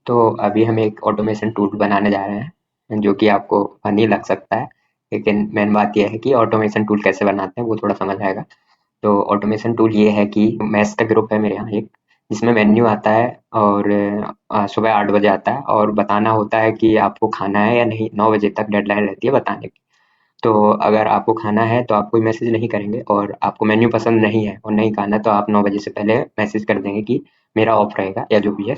तो अभी हम एक ऑटोमेशन टूल बनाने जा रहे हैं जो कि आपको फनी लग सकता है, लेकिन मेन बात यह है कि ऑटोमेशन टूल कैसे बनाते हैं वो थोड़ा समझ आएगा। तो ऑटोमेशन टूल ये है कि मैथ्स का ग्रुप है मेरे यहाँ एक, जिसमें मेन्यू आता है और सुबह 8 बजे आता है और बताना होता है कि आपको खाना है या नहीं। 9 बजे तक डेडलाइन रहती है बताने की। तो अगर आपको खाना है तो आप कोई मैसेज नहीं करेंगे, और आपको मेन्यू पसंद नहीं है और नहीं खाना तो आप 9 बजे से पहले मैसेज कर देंगे कि मेरा ऑफ रहेगा या जो भी है।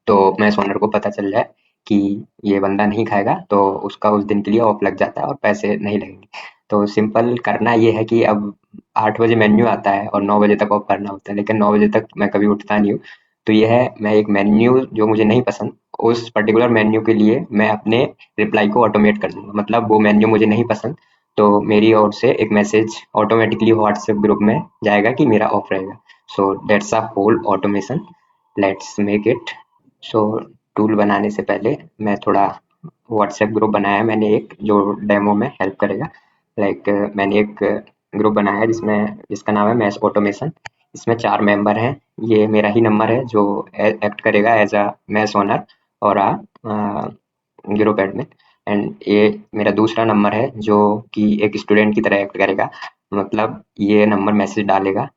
तो मैस ओनर को पता चल जाए कि ये बंदा नहीं खाएगा तो उसका उस दिन के लिए ऑफ लग जाता है और पैसे नहीं लगेंगे। तो सिंपल करना ये है कि अब 8 बजे मेन्यू आता है और 9 बजे तक ऑफ करना होता है, लेकिन 9 बजे तक मैं कभी उठता नहीं हूँ। तो ये है, मैं एक मेन्यू जो मुझे नहीं पसंद, उस पर्टिकुलर मेन्यू के लिए मैं अपने रिप्लाई को ऑटोमेट कर दूंगा। मतलब वो मेन्यू मुझे नहीं पसंद तो मेरी ओर से एक मैसेज ऑटोमेटिकली व्हाट्सएप ग्रुप में जाएगा कि मेरा ऑफ रहेगा। So that's a whole automation, let's make it. So tool बनाने से पहले मैं थोड़ा व्हाट्सएप ग्रुप बनाया है मैंने एक, जो डेमो में हेल्प करेगा। लाइक मैंने एक ग्रुप बनाया है जिसका नाम है मैस ऑटोमेशन। इसमें 4 मेंबर हैं। ये मेरा ही नंबर है जो एक्ट करेगा एज अ मैस ओनर और अ ग्रुप एडमिन। एंड ये मेरा दूसरा नंबर है जो कि एक स्टूडेंट की तरह एक्ट करेगा। मतलब ये नंबर मैसेज डालेगा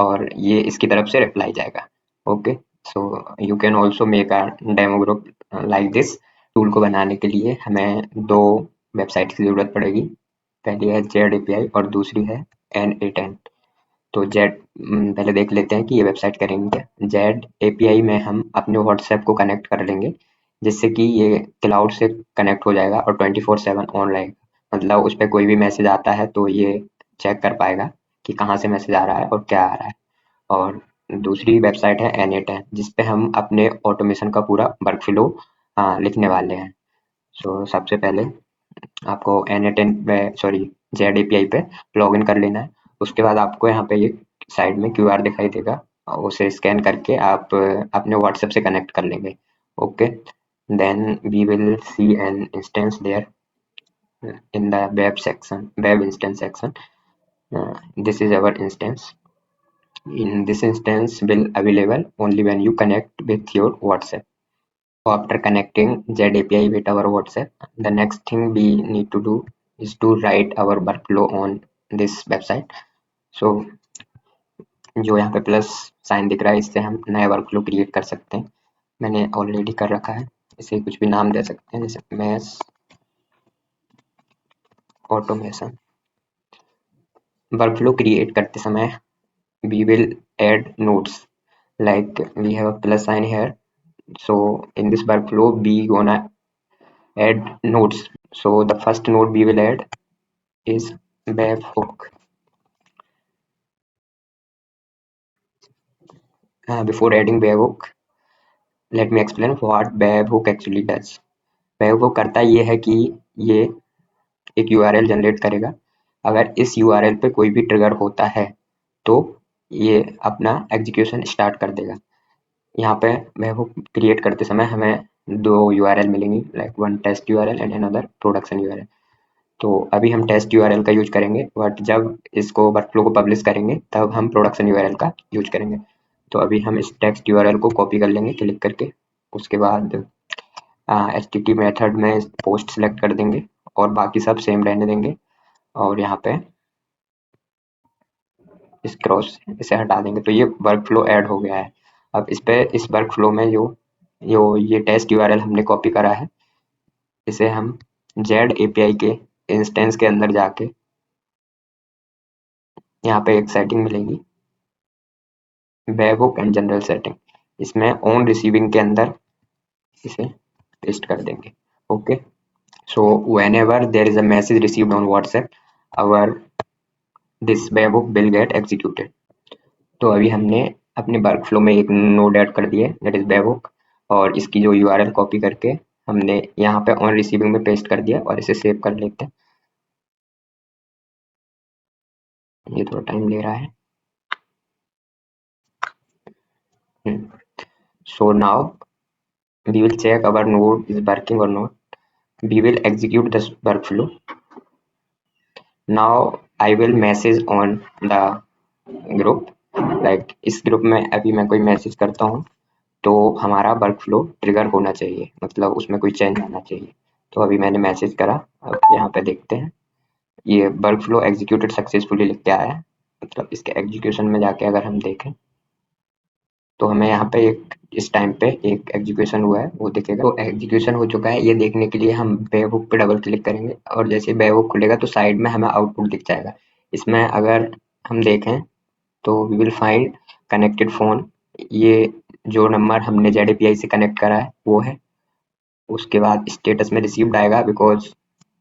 और ये इसकी तरफ से रिप्लाई जाएगा। Okay, so you can also make a demo group like this. Tool को बनाने के लिए हमें 2 वेबसाइट की ज़रूरत पड़ेगी। पहली है जेड एपीआई और दूसरी है N8N। तो जेड पहले देख लेते हैं कि ये वेबसाइट करेंगे क्या। जेड एपीआई में हम अपने व्हाट्सएप को कनेक्ट कर लेंगे, जिससे कि ये क्लाउड से कनेक्ट हो जाएगा और 24/7 ऑन रहेगा। मतलब उस पर कोई भी मैसेज आता है तो ये चेक कर पाएगा कि कहाँ से मैसेज आ रहा है और क्या आ रहा है। और दूसरी वेबसाइट है N8N, जिस पे हम अपने ऑटोमेशन का पूरा वर्क फ्लो लिखने वाले हैं। सो सबसे पहले आपको N8N पे, सॉरी, जेड एपीआई पे लॉग इन कर लेना है। उसके बाद आपको यहाँ पे एक साइड में क्यूआर दिखाई देगा, उसे स्कैन करके आप अपने व्हाट्सएप से कनेक्ट कर लेंगे। Okay, then we will see an instance there in the web instance section. This is our instance. In this instance will available only when you connect with your WhatsApp. So after connecting ZAPI with our WhatsApp, the next thing we need to do is to write our workflow on this website. So जो यहाँ पे plus sign दिख रहा है, इससे हम नया workflow create कर सकते हैं। मैंने ऑलरेडी कर रखा है, इसे कुछ भी नाम दे सकते हैं, जैसे मैस ऑटोमेशन। वर्कफ्लो क्रिएट करते समय we will add nodes, like we have a plus sign here. So in this workflow we gonna add nodes. So the first node we will add is webhook. Before adding webhook, let me explain what webhook actually does. webhook करता ये है कि ये एक URL generate करेगा। अगर इस URL पे कोई भी ट्रिगर होता है तो ये अपना एग्जीक्यूशन स्टार्ट कर देगा। यहाँ पे webhook क्रिएट करते समय हमें 2 URL मिलेंगी, like one test URL and another production URL। तो अभी हम टेस्ट URL का यूज करेंगे, बट जब इसको वर्कफ्लो को पब्लिश करेंगे तब हम प्रोडक्शन URL का यूज करेंगे। तो अभी हम इस टेक्स्ट URL को कॉपी कर लेंगे क्लिक करके। उसके बाद HTTP मेथड में पोस्ट सेलेक्ट कर देंगे और बाकी सब सेम रहने देंगे। और यहाँ पे इस क्रॉस इसे हटा देंगे तो ये वर्कफ्लो ऐड हो गया है। अब इस वर्कफ्लो में जो जो ये टेस्ट URL हमने कॉपी करा है, इसे हम जेड एपीआई के इंस्टेंस के अंदर जाके यहाँ पे एक सेटिंग मिलेगी, वेबहुक एंड जनरल सेटिंग। इसमें ऑन रिसीविंग के अंदर इसे पेस्ट कर देंगे। Okay, so whenever there is a message received on WhatsApp, our this webhook will get executed. तो अभी हमने अपने वर्कफ्लो में एक नोड ऐड कर दिया, दैट इज webhook, और इसकी जो URL कॉपी करके हमने यहाँ पे ऑन रिसीविंग में पेस्ट कर दिया और इसे सेव कर लेते हैं। ये थोड़ा टाइम ले रहा है। So now we will check our node is working or not. We will execute this workflow. Now I will message on the group, like इस ग्रुप में अभी मैं कोई मैसेज करता हूँ तो हमारा वर्क फ्लो ट्रिगर होना चाहिए, मतलब उसमें कोई चेंज आना चाहिए। तो अभी मैंने मैसेज करा, अब यहाँ पे देखते हैं ये वर्क फ्लो एग्जीक्यूटेड सक्सेसफुली लिख के आया है। मतलब इसके एग्जीक्यूशन में जाके अगर हम देखें तो हमें यहाँ पे एक इस टाइम पे एक एग्जीक्यूशन हुआ है वो दिखेगा। तो एग्जीक्यूशन हो चुका है, ये देखने के लिए हम वेबहुक पे डबल क्लिक करेंगे और जैसे वेबहुक खुलेगा तो साइड में हमें आउटपुट दिख जाएगा। इसमें अगर हम देखें तो we will find connected phone, ये जो नंबर हमने जेड एपीआई से कनेक्ट करा है वो है। उसके बाद स्टेटस में रिसीव्ड आएगा बिकॉज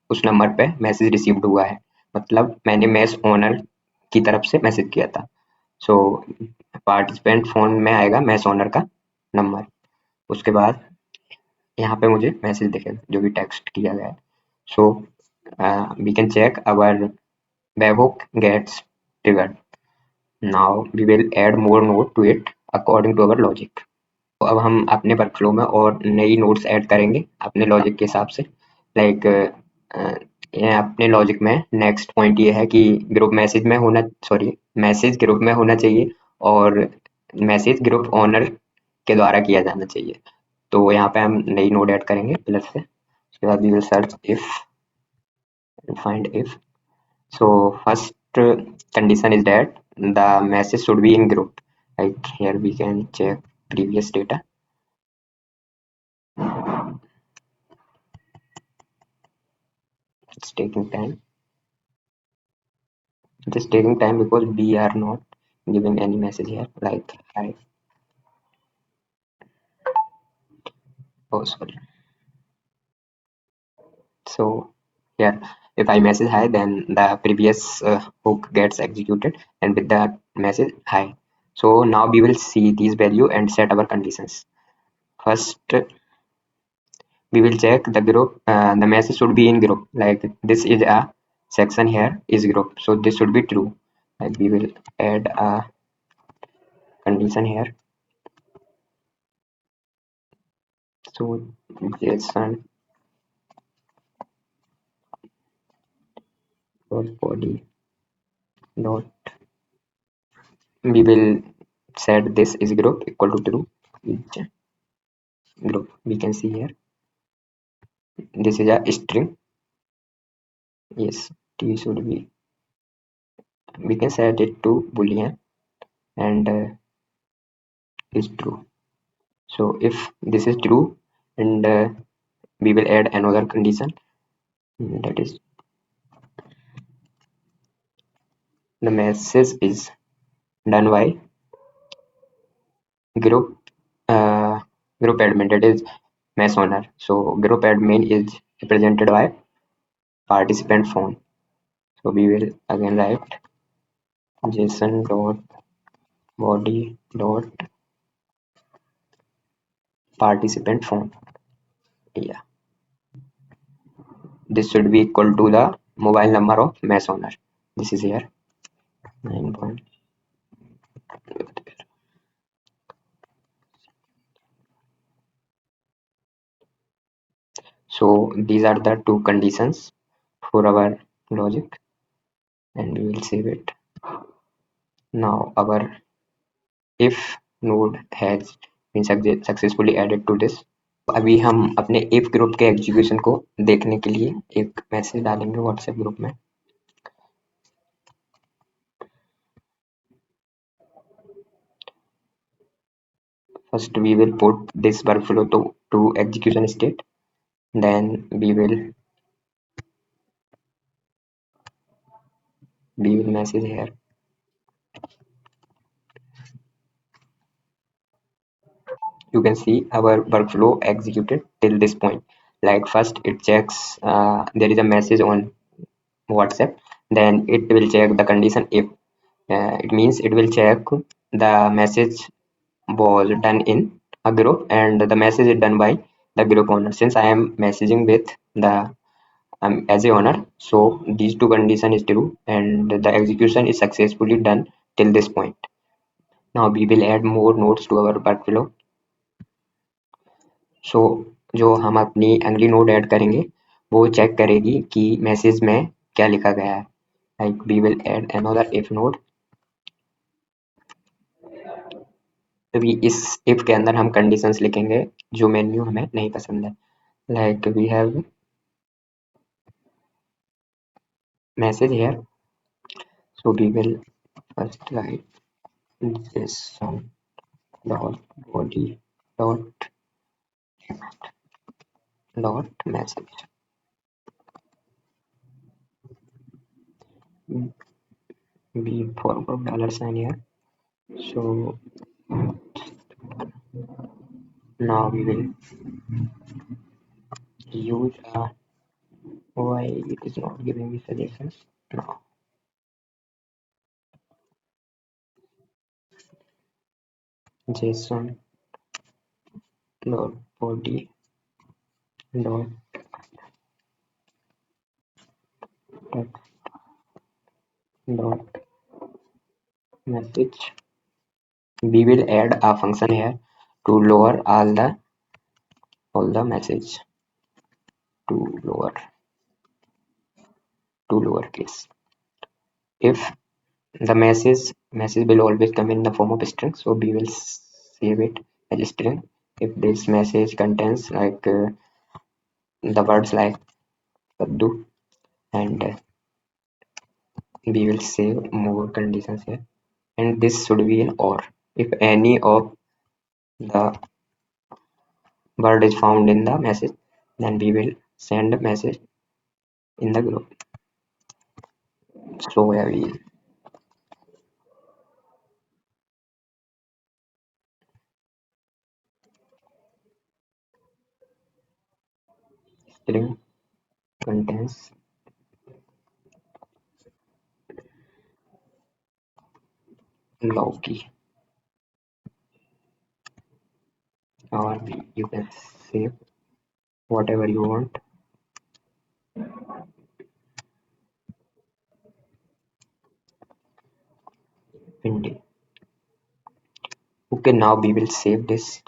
उस नंबर पे मैसेज रिसीव्ड हुआ है, मतलब मैंने मेस ओनर की तरफ से मैसेज किया था। सो पार्टिसिपेंट फ़ोन में आएगा मेस ओनर का नंबर। उसके बाद यहाँ पे मुझे मैसेज दिखेगा जो भी टेक्स्ट किया गया है। So we can check our webhook gets triggered. Now we will add more node to it according to our logic. तो अब हम अपने वर्कफ्लो में और नई नोड्स ऐड करेंगे अपने लॉजिक के हिसाब से। लाइक ये अपने लॉजिक में नेक्स्ट पॉइंट ये है कि ग्रुप मैसेज में होना, सॉरी, मैसेज ग्रुप में होना चाहिए और मैसेज ग्रुप ओनर के द्वारा किया जाना चाहिए। तो यहाँ पे हम नई नोड ऐड करेंगे प्लस से। उसके बाद we will search if find if. So first condition is that the message should be in group. Like here we can check previous data. It's taking time. It is taking time because we are not giving any message here. Like hi. Oh sorry. So here, if I message hi, then the previous hook gets executed, and with that message hi. So now we will see these value and set our conditions. First, we will check the group, the message should be in group, like this is a section here is group, so this should be true. Like we will add a condition here. So json body dot, we will set this is group equal to true. Each group we can see here, this is a string. Yes, t should be, we can set it to boolean and is true. So if this is true, and we will add another condition, that is the message is done by group group admin, that is mess owner. So group admin is represented by participant phone. So we will again write json dot body dot participant phone. Yeah, this should be equal to the mobile number of mess owner. This is here 9 point. So these are the two conditions for our logic, and we will save it. Now our if node has been successfully added to this. अभी हम अपने if group के execution को देखने के लिए एक message डालेंगे व्हाट्सएप ग्रुप में। First we will put this workflow to execution state, then we will message here. You can see our workflow executed till this point. Like first it checks there is a message on WhatsApp, then it will check the condition if, it means it will check the message was done in a group and the message is done by the group owner. Since I am messaging with the as a owner, so these two condition is true and the execution is successfully done till this point. Now we will add more nodes to our workflow. सो जो हम अपनी अगली node add करेंगे वो check करेगी कि message में क्या लिखा गया है। Like we will add another if node, अभी इस इफ के अंदर हम कंडीशंस लिखेंगे जो मेन्यू हमें नहीं पसंद है, like we have message here, so we will first write json dot body dot dot message, we forgot dollar sign here, so now we will use why it is not giving me suggestions now. json dot body dot text dot message, we will add a function here to lower all the message to lowercase. If the message will always come in the form of string, so we will save it as a string. If this message contains like the words like kaddu, and we will save more conditions here, and this should be an or. If any of the word is found in the message, then we will send a message in the group. So yeah, we string contains Loki, or you can save whatever you want. Pindi. Okay, now we will save this.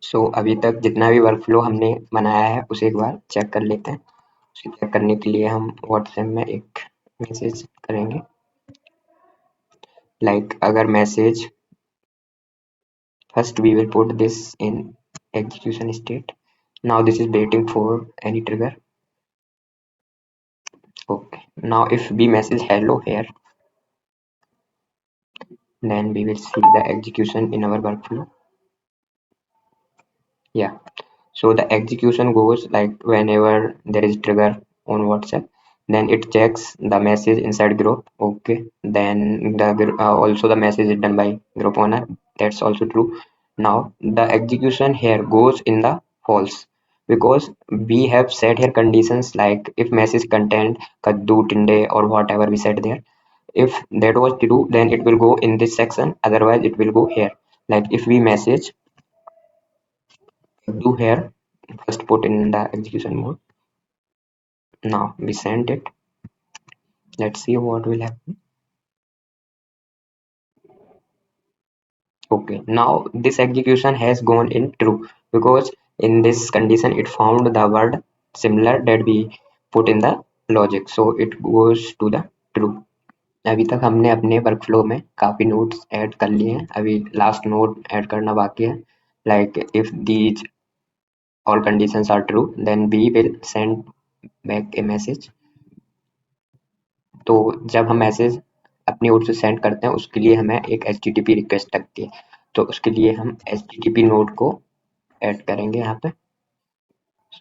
सो अभी तक जितना भी work flow हमने बनाया है उसे एक बार check कर लेते हैं। उसे चेक करने के लिए हम व्हाट्सएप में एक मैसेज करेंगे, लाइक अगर message first we will put this in execution state, now this is waiting for any trigger. Okay, now if we message hello here, then we will see the execution in our workflow. Yeah, so the execution goes like whenever there is trigger on WhatsApp, then it checks the message inside group. Okay, then also the message is done by group owner, that's also true. Now the execution here goes in the false, because we have set here conditions like if message content kaddu tinde or whatever we said there, if that was true then it will go in this section, otherwise it will go here. Like if we message do here, first put in the execution mode, now we send it, let's see what will happen. Okay, now this execution has gone in true, because in this condition it found the word similar that we put in the logic, so it goes to the true. अभी तक हमने अपने workflow में काफी notes add कर लिए हैं, अभी लास्ट नोट ऐड करना बाकी है, like if these all conditions are true then we will send back a message. तो जब हम मैसेज अपनी ओर से सेंड करते हैं उसके लिए हमें एक HTTP रिक्वेस्ट लगती है, तो उसके लिए हम HTTP नोड को ऐड करेंगे यहाँ पे।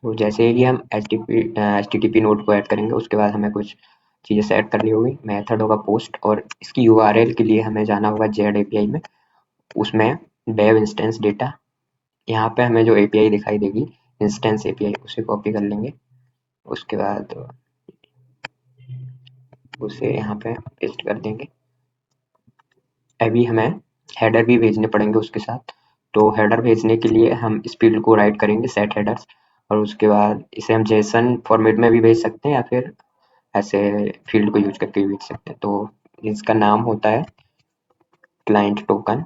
तो जैसे ही हम HTTP नोड को ऐड करेंगे उसके बाद हमें कुछ चीज़ें सेट करनी होगी, मेथड होगा पोस्ट, और इसकी URL के लिए हमें जाना होगा जेड API में, उसमें डेव इंस्टेंस डेटा, यहाँ पे हमें जो API दिखाई देगी इंस्टेंस API उसे कॉपी कर लेंगे, उसके बाद उसे यहाँ पे पेस्ट कर देंगे। अभी हमें हेडर भी भेजने पड़ेंगे उसके साथ, तो हेडर भेजने के लिए हम इस फील्ड को राइट करेंगे सेट हेडर्स, और उसके बाद इसे हम जेसन फॉर्मेट में भी भेज सकते हैं या फिर ऐसे फील्ड को यूज करके भी भेज सकते हैं। तो इसका नाम होता है client token,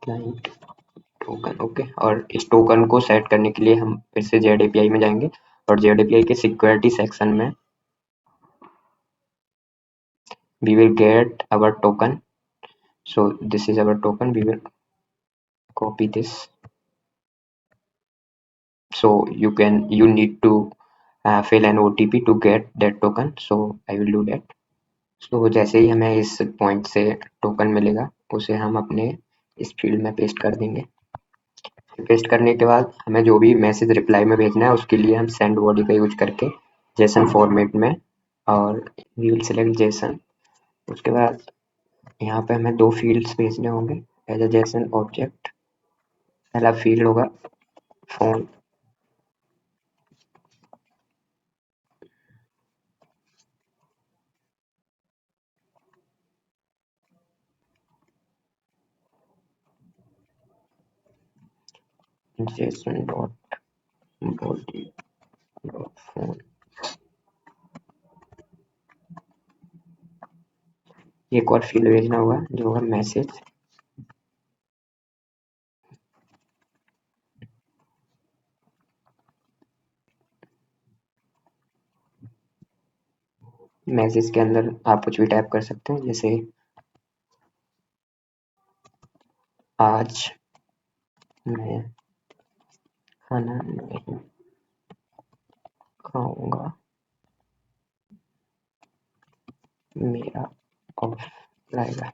client token. Okay, और इस टोकन को सेट करने के लिए हम फिर से जेड API में जाएंगे, और जेड API के सिक्योरिटी सेक्शन में we will get our token, So this is our token. We will copy this. So you need to fill an OTP to get that token. So I will do that. So जैसे ही हमें इस point से token मिलेगा उसे हम अपने इस field में पेस्ट कर देंगे। पेस्ट करने के बाद हमें जो भी मैसेज रिप्लाई में भेजना है उसके लिए हम सेंड बॉडी का यूज करके जेसन फॉर्मेट में और वी विल सेलेक्ट जेसन। उसके बाद यहाँ पे हमें दो फील्ड्स भेजने होंगे एज अ जेसन ऑब्जेक्ट। पहला फील्ड होगा phone, Jason dot body dot phone. एक और फील्ड भेजना होगा जो होगा मैसेज। मैसेज के अंदर आप कुछ भी टाइप कर सकते हैं, जैसे आज मैं खाना नहीं खाऊंगा, मेरा ऑफ रहेगा।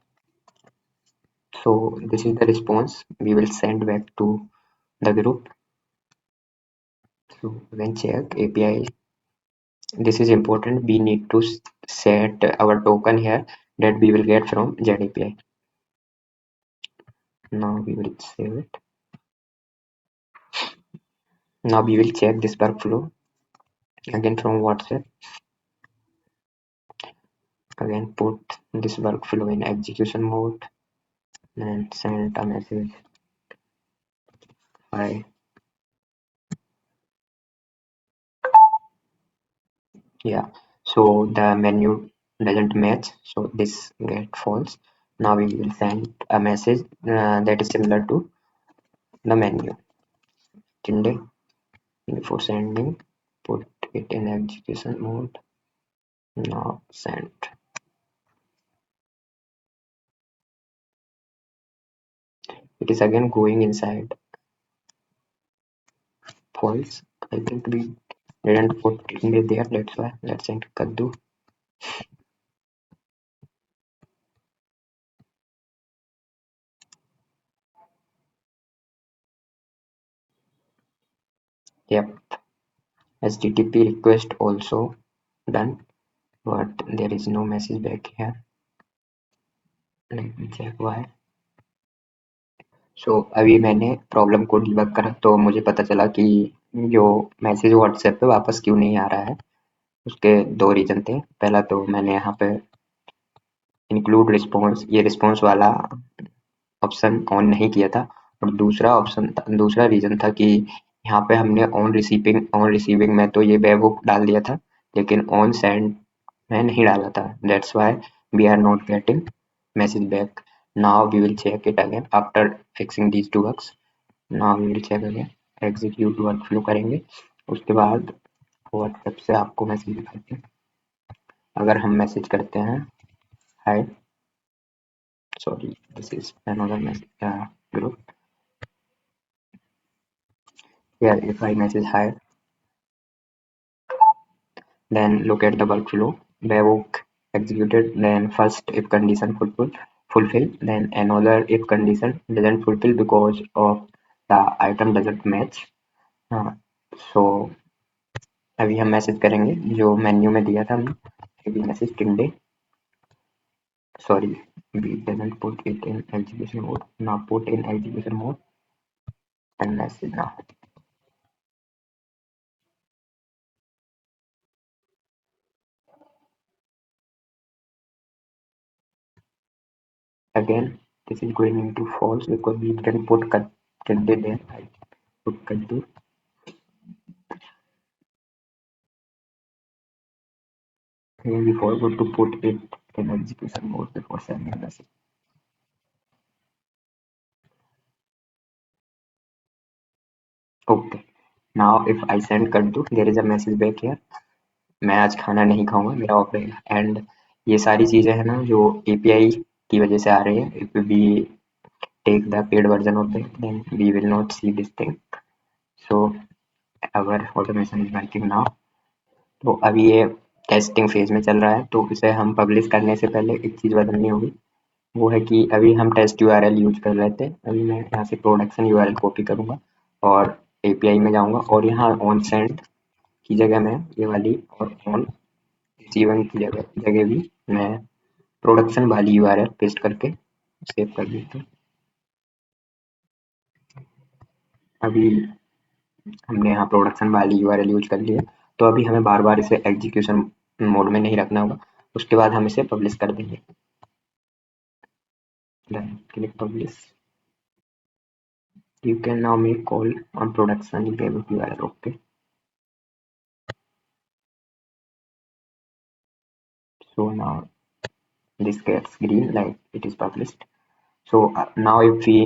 So this is the response we will send back to the group. So when check API, this is important. We need to set our token here that we will get from ZAPI. Now we will save it. Now we will check this workflow again from WhatsApp. Again put this workflow in execution mode and send a message. Hi. Yeah. So the menu doesn't match. So this get false. Now we will send a message that is similar to the menu. Tinder. Before sending, put it in execution mode. Now send. It is again going inside false. I think we didn't put it there, that's why. Let's send Kaddu. Yep. HTTP request also done, but there is no message back here. Let me check why. So अभी मैंने problem को debug करा तो मुझे पता चला कि जो मैसेज व्हाट्सएप पे वापस क्यों नहीं आ रहा है। उसके दो रीजन थे। पहला तो मैंने यहाँ पे इंक्लूड रिस्पॉन्स, ये रिस्पॉन्स वाला ऑप्शन ऑन नहीं किया था, और दूसरा रीजन था कि यहाँ पे हमने ऑन रिसीविंग में तो ये वेबहुक डाल दिया था, लेकिन ऑन सेंड में नहीं डाला था। That's why we are not getting message back. Now we will check it again after fixing these two bugs. Now we will check again, execute workflow करेंगे। उसके बाद व्हाट्सएप से आपको मैसेज दिखाते हैं। अगर हम मैसेज करते हैं हाय, sorry, this is another message group. Here if I message hi, then look at the workflow. Webhook executed, then first if condition fulfill, then another if condition doesn't fulfill because of the item doesn't match. So अभी हम message करेंगे जो menu में दिया था हमने, message टिंडे, sorry, we didn't put it in execution mode. Now put in execution mode and message now. Again, this is going into false because we didn't put Kadde there. I put Kaddu. Here we forgot to put it in execution mode before sending the message. Okay. Now if I send Kaddu, there is a message back here. मैं आज खाना नहीं खाऊंगा, मेरा off रहेगा। And ये सारी चीज़ें हैं ना जो API की वजह से आ रही है. If we take the paid version of it, then we will not see this thing. So our automation is working now. तो अभी ये टेस्टिंग फेज में चल रहा है, तो इसे हम पब्लिश करने से पहले एक चीज़ बदलनी होगी. वो है कि अभी हम टेस्ट यूआरएल यूज कर रहे थे. अभी मैं यहाँ से प्रोडक्शन यूआरएल कॉपी करूँगा और एपीआई में जाऊँगा और यहाँ ऑन सेंड की जगह मैं ये वाली और ऑन रिसीविंग की जगह भी मैं प्रोडक्शन वाली यूआरएल पेस्ट करके सेव कर देता हूँ. अभी हमने यहाँ प्रोडक्शन वाली यूआरएल यूज कर ली है, तो अभी हमें बार बार इसे एग्जीक्यूशन मोड में नहीं रखना होगा. उसके बाद हम इसे पब्लिश कर देंगे. Then click publish. You can now make call on production payment URL. Okay. So now this gets green like it is published. So now if we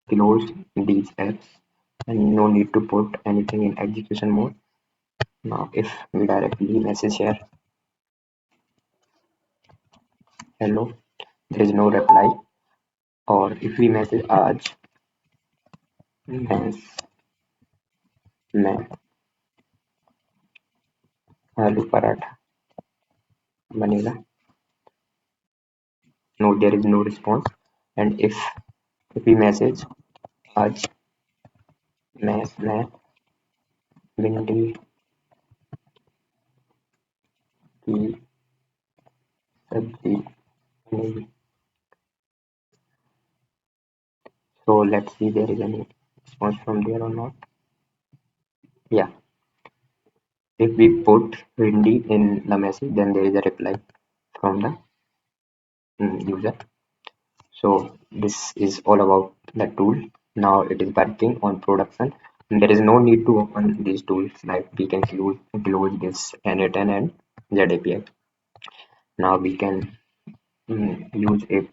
close these apps and no need to put anything in execution mode. Now if we directly message here hello, there is no reply. Or if we message आज मैं आलू पराठा बनेगा. No, there is no response. And if we message आज मैं भिंडी की सब्जी बनेगी. So let's see there is any response from there or not. Yeah, if we put Hindi in the message, then there is a reply from the user. So this is all about the tool. Now it is working on production. There is no need to open these tools, like we can close this N8N and ZAPI. Now we can use it